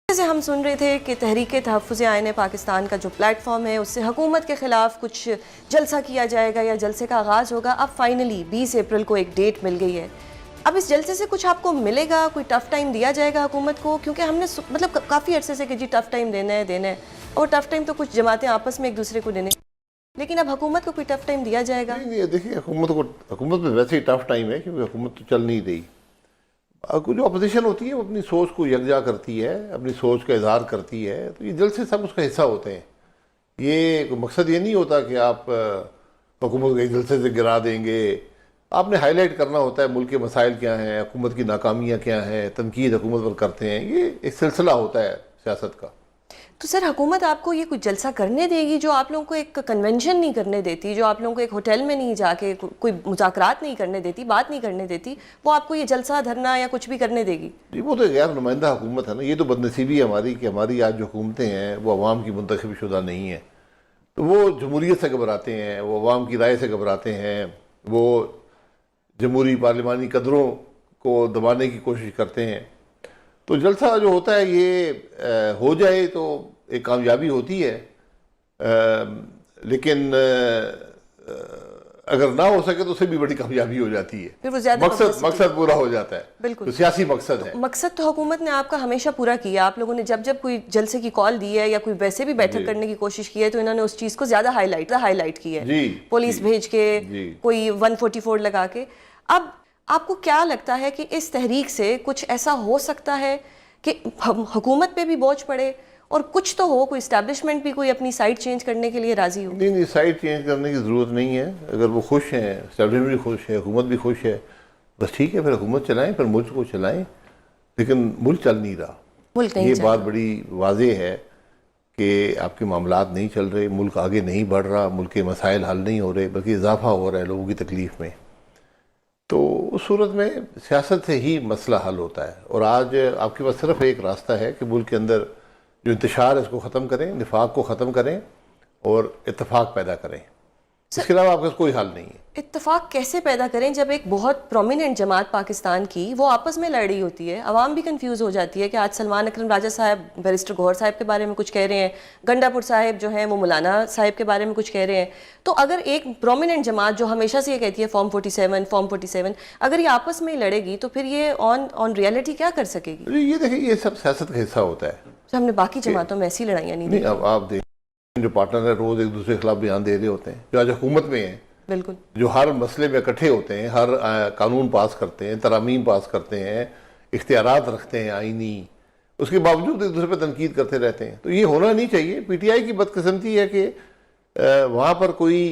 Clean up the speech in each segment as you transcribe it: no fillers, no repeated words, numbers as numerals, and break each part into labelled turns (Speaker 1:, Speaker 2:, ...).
Speaker 1: جیسے ہم سن رہے تھے کہ تحریک تحفظ آئین پاکستان کا جو پلیٹ فارم ہے اس سے حکومت کے خلاف کچھ جلسہ کیا جائے گا یا جلسے کا آغاز ہوگا. اب فائنلی 20 اپریل کو ایک ڈیٹ مل گئی ہے. اب اس جلسے سے کچھ آپ کو ملے گا, کوئی ٹف ٹائم دیا جائے گا حکومت کو؟ کیونکہ ہم نے مطلب کافی عرصے سے کہ جی ٹف ٹائم دینا ہے, اور ٹف ٹائم تو کچھ جماعتیں آپس میں ایک دوسرے کو دینے, لیکن اب حکومت کو کوئی ٹف ٹائم دیا جائے گا؟
Speaker 2: نہیں, دیکھیے حکومت میں ویسے ہی ٹف ٹائم ہے کیونکہ حکومت تو چل نہیں رہی. جو اپوزیشن ہوتی ہے وہ اپنی سوچ کو یکجا کرتی ہے, اپنی سوچ کا اظہار کرتی ہے, تو یہ جلسے سب اس کا حصہ ہوتے ہیں. یہ مقصد یہ نہیں ہوتا کہ آپ حکومت کو ایک جلسے سے گرا دیں گے. آپ نے ہائی لائٹ کرنا ہوتا ہے ملک کے مسائل کیا ہیں, حکومت کی ناکامیاں کیا ہیں, تنقید حکومت پر کرتے ہیں. یہ ایک سلسلہ ہوتا ہے سیاست کا.
Speaker 1: تو سر حکومت آپ کو یہ کچھ جلسہ کرنے دے گی جو آپ لوگوں کو ایک کنونشن نہیں کرنے دیتی, جو آپ لوگوں کو ایک ہوٹل میں نہیں جا کے کوئی مذاکرات نہیں کرنے دیتی, بات نہیں کرنے دیتی, وہ آپ کو یہ جلسہ دھرنا یا کچھ بھی کرنے دے گی؟
Speaker 2: جی وہ تو غیر نمائندہ حکومت ہے نا. یہ تو بدنصیبی ہے ہماری کہ ہماری آج جو حکومتیں ہیں وہ عوام کی منتخب شدہ نہیں ہیں. تو وہ جمہوریت سے گھبراتے ہیں, وہ عوام کی رائے سے گھبراتے ہیں, وہ جمہوری پارلیمانی قدروں کو دبانے کی کوشش کرتے ہیں. تو جلسہ جو ہوتا ہے یہ ہو جائے تو ایک کامیابی ہوتی ہے, لیکن اگر نہ ہو سکے تو اس سے بھی بڑی کامیابی ہو جاتی ہے. مقصد پورا ہو جاتا ہے.
Speaker 1: بالکل
Speaker 2: سیاسی مقصد ہے.
Speaker 1: مقصد تو حکومت نے آپ کا ہمیشہ پورا کیا. آپ لوگوں نے جب کوئی جلسے کی کال دی ہے یا کوئی ویسے بھی بیٹھک کرنے کی کوشش کی ہے تو انہوں نے اس چیز کو زیادہ ہائی لائٹ کی ہے, پولیس بھیج کے, کوئی 144 لگا کے. اب آپ کو کیا لگتا ہے کہ اس تحریک سے کچھ ایسا ہو سکتا ہے کہ حکومت پہ بھی بوجھ پڑے اور کچھ تو ہو, کوئی اسٹیبلشمنٹ بھی کوئی اپنی سائٹ چینج کرنے کے لیے راضی ہو؟
Speaker 2: نہیں, سائٹ چینج کرنے کی ضرورت نہیں ہے. اگر وہ خوش ہیں, اسٹیبلشمنٹ بھی خوش ہے, حکومت بھی خوش ہے, بس ٹھیک ہے, پھر حکومت چلائیں, پھر ملک کو چلائیں. لیکن ملک چل نہیں رہا. یہ بات بڑی واضح ہے کہ آپ کے معاملات نہیں چل رہے, ملک آگے نہیں بڑھ رہا, ملک کے مسائل حل نہیں ہو رہے بلکہ اضافہ ہو رہا ہے لوگوں کی تکلیف میں. تو اس صورت میں سیاست سے ہی مسئلہ حل ہوتا ہے. اور آج آپ کے پاس صرف ایک راستہ ہے کہ ملک کے اندر جو انتشار ہے اس کو ختم کریں, نفاق کو ختم کریں اور اتفاق پیدا کریں. اس کے علاوہ آپ کے پاس کوئی حل نہیں ہے.
Speaker 1: اتفاق کیسے پیدا کریں جب ایک بہت پرومیننٹ جماعت پاکستان کی وہ آپس میں لڑ رہی ہوتی ہے؟ عوام بھی کنفیوز ہو جاتی ہے کہ آج سلمان اکرم راجہ صاحب بیرسٹر گوہر صاحب کے بارے میں کچھ کہہ رہے ہیں, گنڈا پور صاحب جو ہیں وہ مولانا صاحب کے بارے میں کچھ کہہ رہے ہیں. تو اگر ایک پرومیننٹ جماعت جو ہمیشہ سے یہ کہتی ہے فارم 47 اگر یہ آپس میں لڑے گی تو پھر یہ آن ریالٹی کیا کر سکے گی؟
Speaker 2: یہ دیکھیں, یہ سب سیاست کا حصہ ہوتا ہے.
Speaker 1: ہم نے باقی جماعتوں میں ایسی لڑائیاں نہیں
Speaker 2: دیکھیں. اب آپ دیکھیں جو پارٹنر ہیں روز ایک دوسرے کے خلاف بیان دے رہے ہوتے ہیں, جو آج حکومت میں ہیں,
Speaker 1: بالکل,
Speaker 2: جو ہر مسئلے میں اکٹھے ہوتے ہیں, ہر قانون پاس کرتے ہیں, ترامیم پاس کرتے ہیں, اختیارات رکھتے ہیں آئینی, اس کے باوجود ایک دوسرے پہ تنقید کرتے رہتے ہیں. تو یہ ہونا نہیں چاہیے. پی ٹی آئی کی بدقسمتی ہے کہ وہاں پر کوئی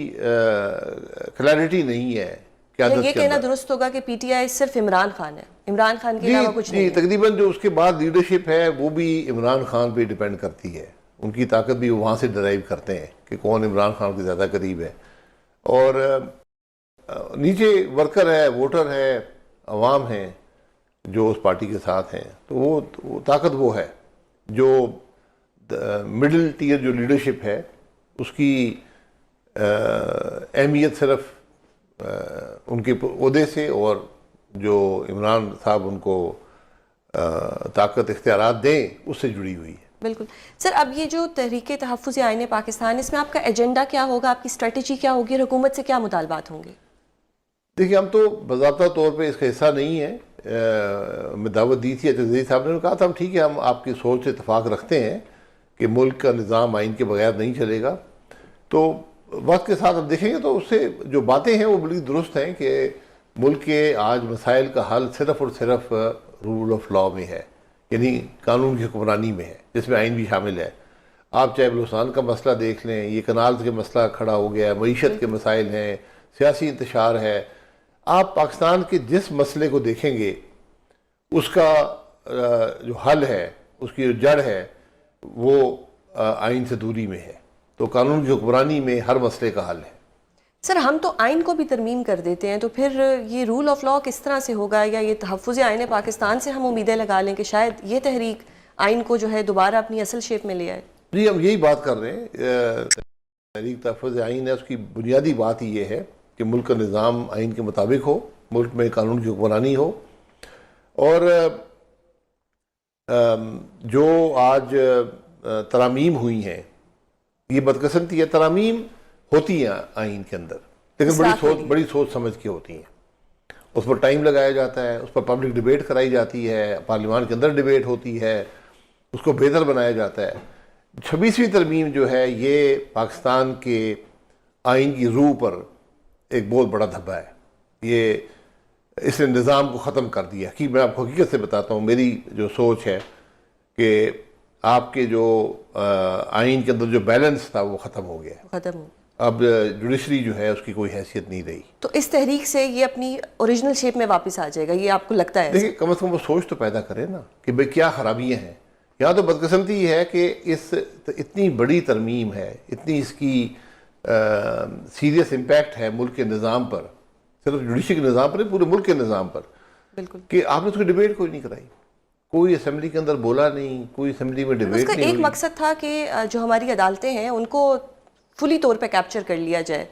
Speaker 2: کلیئرٹی نہیں ہے.
Speaker 1: یہ کہنا درست ہوگا کہ پی ٹی آئی صرف عمران خان ہے, عمران خان کے علاوہ کچھ نہیں ہے؟
Speaker 2: تقریباً جو اس کے بعد لیڈرشپ ہے وہ بھی عمران خان پہ ڈیپینڈ کرتی ہے. ان کی طاقت بھی وہاں سے ڈرائیو کرتے ہیں کہ کون عمران خان کے زیادہ قریب ہے. اور نیچے ورکر ہے, ووٹر ہے, عوام ہیں جو اس پارٹی کے ساتھ ہیں. تو وہ طاقت وہ ہے. جو مڈل ٹیئر جو لیڈرشپ ہے اس کی اہمیت صرف ان کے عہدے سے اور جو عمران صاحب ان کو طاقت اختیارات دیں اس سے جڑی ہوئی ہے.
Speaker 1: بالکل. سر اب یہ جو تحریک تحفظ آئین پاکستان, اس میں آپ کا ایجنڈا کیا ہوگا, آپ کی اسٹریٹجی کیا ہوگی, اور حکومت سے کیا مطالبات ہوں گے؟
Speaker 2: دیکھیے ہم تو باضابطہ طور پہ اس کا حصہ نہیں ہے. میں دعوت دی تھی عزیز صاحب نے کہا تھا ہم ٹھیک ہے, ہم آپ کی سوچ سے اتفاق رکھتے ہیں کہ ملک کا نظام آئین کے بغیر نہیں چلے گا. تو وقت کے ساتھ ہم دیکھیں گے تو اس سے جو باتیں ہیں وہ بڑی درست ہیں کہ ملک کے آج مسائل کا حل صرف اور صرف رول آف لاء میں ہے, یعنی قانون کی حکمرانی میں ہے, جس میں آئین بھی شامل ہے. آپ چاہے بلوچستان کا مسئلہ دیکھ لیں, یہ کنالز کے مسئلہ کھڑا ہو گیا ہے, معیشت کے مسائل ہیں, سیاسی انتشار ہے. آپ پاکستان کے جس مسئلے کو دیکھیں گے اس کا جو حل ہے, اس کی جو جڑ ہے وہ آئین سے دوری میں ہے. تو قانون کی حکمرانی میں ہر مسئلے کا حل ہے.
Speaker 1: سر ہم تو آئین کو بھی ترمیم کر دیتے ہیں, تو پھر یہ رول آف لاء کس طرح سے ہوگا, یا یہ تحفظ آئین پاکستان سے ہم امیدیں لگا لیں کہ شاید یہ تحریک آئین کو جو ہے دوبارہ اپنی اصل شیپ میں لے آئے؟
Speaker 2: جی ہم یہی بات کر رہے ہیں. تحریک تحفظ آئین ہے, اس کی بنیادی بات یہ ہے کہ ملک کا نظام آئین کے مطابق ہو, ملک میں قانون کی حکمرانی ہو, اور جو آج ترامیم ہوئی ہیں یہ بدقسمتی ہے. ترامیم ہوتی ہیں آئین کے اندر لیکن بڑی سوچ سمجھ کے ہوتی ہیں. اس پر ٹائم لگایا جاتا ہے, اس پر پبلک ڈیبیٹ کرائی جاتی ہے, پارلیمان کے اندر ڈیبیٹ ہوتی ہے, اس کو بہتر بنایا جاتا ہے. 26ویں ترمیم جو ہے یہ پاکستان کے آئین کی روح پر ایک بہت بڑا دھبا ہے. یہ اس نے نظام کو ختم کر دیا. کہ میں آپ کو حقیقت سے بتاتا ہوں, میری جو سوچ ہے کہ آپ کے جو آئین کے اندر جو بیلنس تھا وہ ختم ہو گیا,
Speaker 1: ختم ہو.
Speaker 2: اب جوڈیشری جو ہے اس کی کوئی حیثیت نہیں رہی.
Speaker 1: تو اس تحریک سے یہ اپنی اوریجنل شیپ میں واپس آ جائے گا, یہ آپ کو لگتا ہے؟
Speaker 2: دیکھیں کم از کم وہ سوچ تو پیدا کرے نا کہ بھئی کیا خرابیاں ہیں. یہاں تو بدقسمتی یہ ہے کہ اتنی بڑی ترمیم ہے, اتنی اس کی سیریس امپیکٹ ہے ملک کے نظام پر, صرف جوڈیشری کے نظام پر نہیں پورے ملک کے نظام پر,
Speaker 1: بالکل, کہ
Speaker 2: آپ نے اس کی ڈیبیٹ کوئی نہیں کرائی. کوئی اسمبلی کے اندر بولا نہیں, کوئی اسمبلی میں ڈیبیٹ نہیں ہوئی.
Speaker 1: اس کا ایک مقصد تھا کہ جو ہماری عدالتیں ہیں ان کو فلی طور پہ کیپچر کر لیا جائے.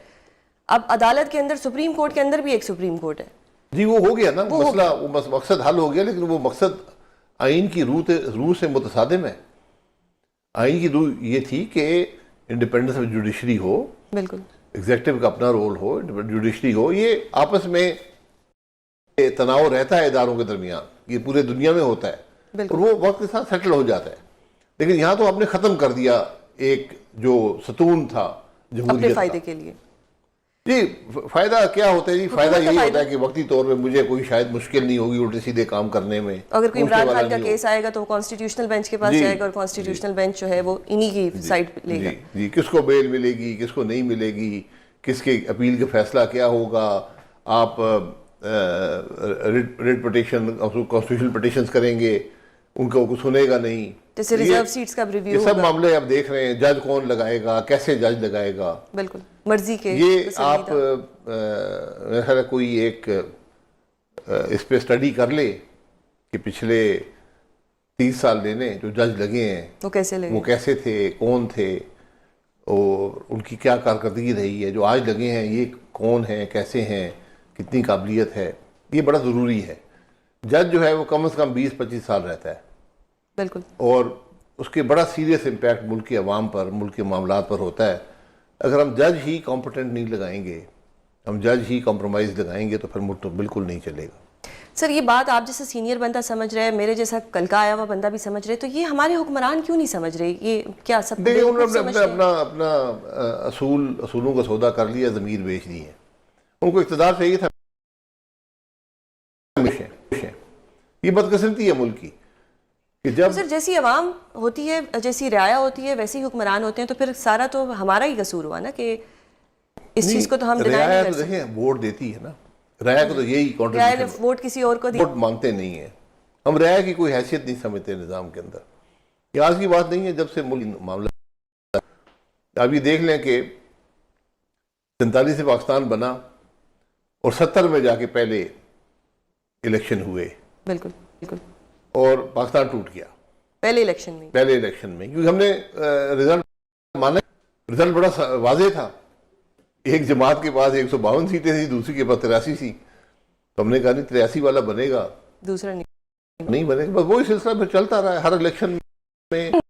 Speaker 1: اب عدالت کے اندر سپریم کورٹ کے اندر بھی ایک سپریم کورٹ ہے.
Speaker 2: جی وہ ہو گیا نا مسئلہ, وہ مقصد حل ہو گیا, لیکن وہ مقصد آئین کی روح سے متصادم ہے. آئین کی روح یہ تھی کہ انڈیپینڈنس آف جوڈیشری ہو,
Speaker 1: بالکل,
Speaker 2: ایگزیکٹو کا اپنا رول ہو, جوڈیشری ہو. یہ آپس میں تناؤ رہتا ہے اداروں کے درمیان, یہ پورے دنیا میں ہوتا ہے اور وہ وقت کے ساتھ سیٹل ہو جاتا ہے. لیکن یہاں تو آپ نے ختم کر دیا ایک جو ستون تھا جمہوریت
Speaker 1: اپنے فائدے کے لیے.
Speaker 2: جی فائدہ کیا ہوتا ہے جی؟ فائدہ یہی ہوتا ہے کہ وقتی طور پہ مجھے کوئی شاید مشکل نہیں ہوگی الٹے سیدھے کام کرنے میں.
Speaker 1: اگر کوئی عمران خان کا کیس آئے گا تو وہ کانسٹیٹیوشنل بینچ کے پاس جائے گا اور کانسٹیٹیوشنل بینچ جو ہے وہ انہی کی سائڈ لے گا.
Speaker 2: جی کس کو بیل ملے گی, کس کو نہیں ملے گی, کس کے اپیل کا فیصلہ کیا ہوگا. آپ ریٹ پٹیشن کانسٹیٹیوشنل پٹیشنز کریں گے, ان کو سنے گا نہیں.
Speaker 1: جیسے ریزرو سیٹس کا ریویو,
Speaker 2: یہ سب معاملے آپ دیکھ رہے ہیں. جج کون لگائے گا, کیسے جج لگائے گا,
Speaker 1: بالکل مرضی کے.
Speaker 2: یہ آپ میرا خیال ہے کوئی ایک اس پہ اسٹڈی کر لے کہ پچھلے 30 سال لینے جو جج لگے ہیں وہ کیسے تھے, کون تھے, اور ان کی کیا کارکردگی رہی ہے. جو آج لگے ہیں یہ کون ہیں, کیسے ہیں, کتنی قابلیت ہے. یہ بڑا ضروری ہے. جج جو ہے وہ کم از کم 20-25 سال رہتا ہے,
Speaker 1: بالکل, اور
Speaker 2: اس کے بڑا سیریس امپیکٹ ملک کے عوام پر, ملک کے معاملات پر ہوتا ہے. اگر ہم جج ہی کمپٹنٹ نہیں لگائیں گے, ہم جج ہی کمپرومائز لگائیں گے تو پھر ملک تو بالکل نہیں چلے گا.
Speaker 1: سر یہ بات آپ جیسا سینئر بندہ سمجھ رہے ہیں, میرے جیسا کل کا آیا ہوا بندہ بھی سمجھ رہے, تو یہ ہمارے حکمران کیوں نہیں سمجھ رہے؟ یہ کیا سب
Speaker 2: دیکھیں انہوں نے اپنا اصولوں کا سودا کر لیا, ضمیر بیچ دی ہے. ان کو اقتدار چاہیے تھا. یہ بدقسمتی ہے ملک کی کہ جب
Speaker 1: سر جیسی عوام ہوتی ہے, جیسی رعایا ہوتی ہے, ویسے ہی حکمران ہوتے ہیں, تو پھر سارا تو ہمارا ہی قصور ہوا نا کہ اس چیز کو تو ہم ڈینائی نہیں کر سکتے.
Speaker 2: دیکھیں ووٹ دیتی ہے نا رعایا کو, تو یہی
Speaker 1: کنٹریبیوشن, ووٹ کسی اور کو
Speaker 2: ووٹ مانگتے نہیں ہیں. ہم رعایا کی کوئی حیثیت نہیں سمجھتے نظام کے اندر. یہ آج کی بات نہیں ہے, جب سے ملک معاملہ. اب یہ دیکھ لیں کہ 47 سے پاکستان بنا اور 70 میں جا کے پہلے الیکشن ہوئے,
Speaker 1: بالکل بالکل,
Speaker 2: اور پاکستان ٹوٹ گیا
Speaker 1: پہلے الیکشن میں,
Speaker 2: کیونکہ ہم نے رزلٹ مانا. رزلٹ بڑا واضح تھا. ایک جماعت کے پاس 152 سیٹیں تھی, دوسری کے پاس 83 تھی. تو ہم نے کہا نہیں 83 والا بنے گا,
Speaker 1: دوسرا نہیں
Speaker 2: بنے گا. بس وہی سلسلہ پھر چلتا رہا ہے ہر الیکشن میں.